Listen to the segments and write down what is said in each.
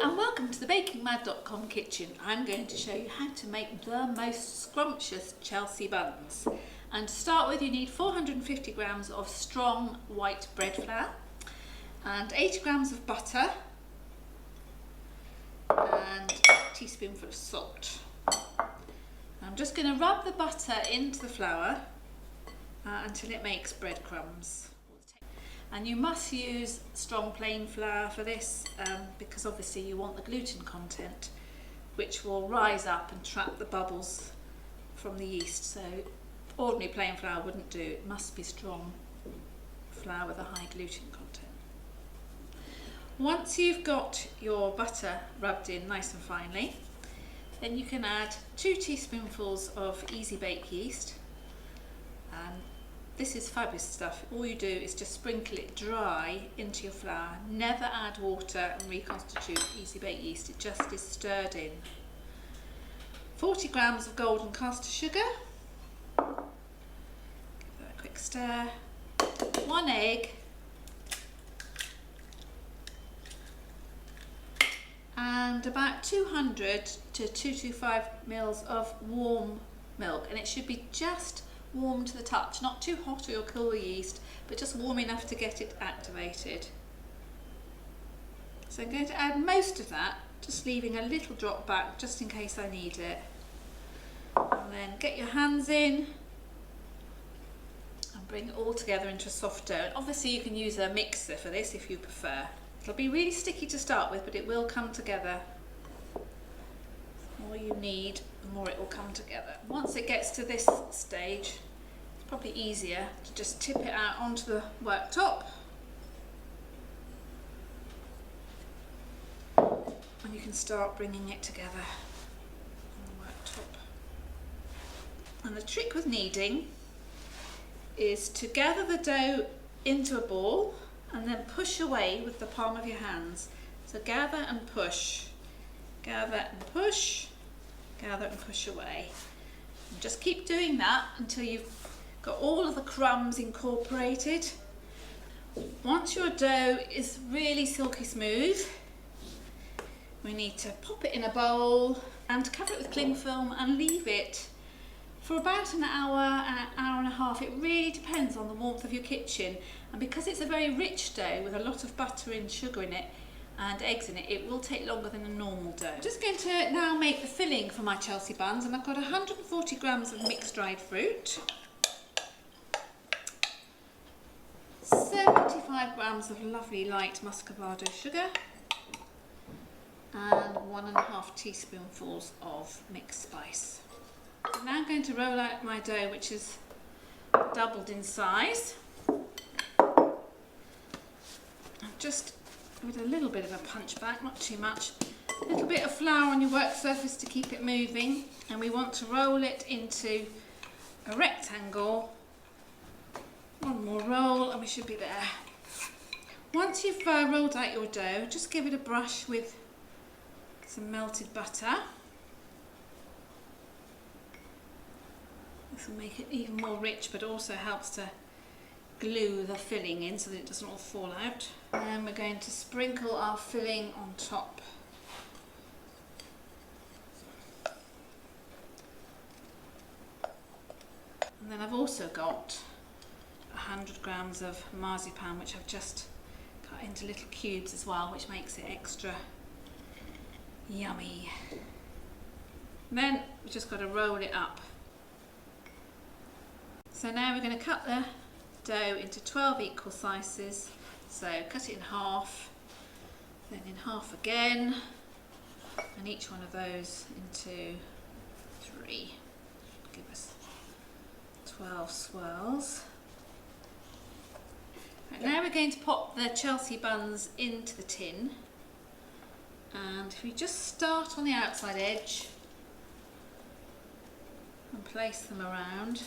and welcome to the bakingmad.com kitchen. I'm going to show you how to make the most scrumptious Chelsea buns. And to start with, you need 450 grams of strong white bread flour and 80 grams of butter and a teaspoonful of salt. I'm just going to rub the butter into the flour until it makes breadcrumbs. And you must use strong plain flour for this because obviously you want the gluten content, which will rise up and trap the bubbles from the yeast. So ordinary plain flour wouldn't do, it must be strong flour with a high gluten content. Once you've got your butter rubbed in nice and finely, then you can add 2 teaspoonfuls of easy bake yeast. This is fabulous stuff. All you do is just sprinkle it dry into your flour. Never add water and reconstitute easy bake yeast. It just is stirred in. 40 grams of golden caster sugar. Give that a quick stir. 1 egg. And about 200 to 225 mils of warm milk. And it should be just warm to the touch, not too hot or you'll kill the yeast, but just warm enough to get it activated. So I'm going to add most of that, just leaving a little drop back just in case I need it. And then get your hands in and bring it all together into a soft dough. And obviously you can use a mixer for this if you prefer. It'll be really sticky to start with, but it will come together. The more you need, the more it will come together. Once it gets to this stage, it's probably easier to just tip it out onto the worktop. And you can start bringing it together on the worktop. And the trick with kneading is to gather the dough into a ball and then push away with the palm of your hands. So gather and push, gather and push, gather and push away. And just keep doing that until you've got all of the crumbs incorporated. Once your dough is really silky smooth, we need to pop it in a bowl and cover it with cling film and leave it for about an hour and a half. It really depends on the warmth of your kitchen, and because it's a very rich dough with a lot of butter and sugar in it and eggs in it, it will take longer than a normal dough. I'm just going to now make the filling for my Chelsea buns, and I've got 140 grams of mixed dried fruit, 75 grams of lovely light muscovado sugar, and 1.5 teaspoonfuls of mixed spice. I'm now going to roll out my dough, which is doubled in size. Just with a little bit of a punch back, not too much. A little bit of flour on your work surface to keep it moving, and we want to roll it into a rectangle. One more roll and we should be there. Once you've rolled out your dough, just give it a brush with some melted butter. This will make it even more rich, but also helps to glue the filling in so that it doesn't all fall out. And then we're going to sprinkle our filling on top. And then I've also got 100 grams of marzipan, which I've just cut into little cubes as well, which makes it extra yummy. And then we've just got to roll it up. So now we're going to cut the dough into 12 equal slices. So cut it in half, then in half again, and each one of those into 3. Give us 12 swirls. Right, now we're going to pop the Chelsea buns into the tin, and if we just start on the outside edge and place them around,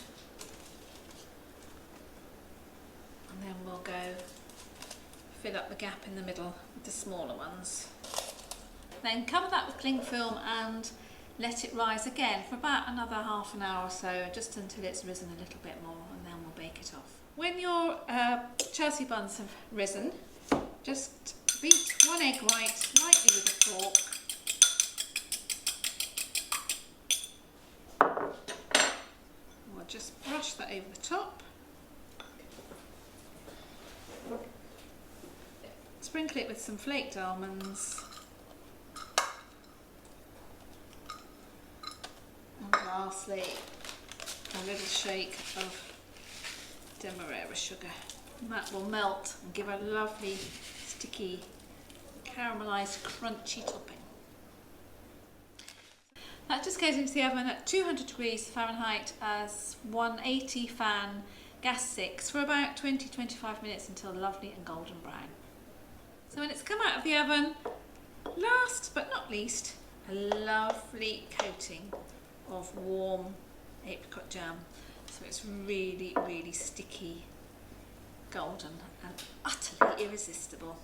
and then we'll go fill up the gap in the middle with the smaller ones. Then cover that with cling film and let it rise again for about another half an hour or so, just until it's risen a little bit more, and then we'll bake it off. When your Chelsea buns have risen, just Beat 1 egg white lightly with a fork. We'll just brush that over the top. Sprinkle it with some flaked almonds. And lastly, a little shake of demerara sugar. And that will melt and give a lovely, sticky, caramelised, crunchy topping. That just goes into the oven at 200 degrees Fahrenheit as 180 fan, gas 6, for about 20-25 minutes until lovely and golden brown. So when it's come out of the oven, last but not least, a lovely coating of warm apricot jam. So it's really, really sticky, golden and utterly irresistible.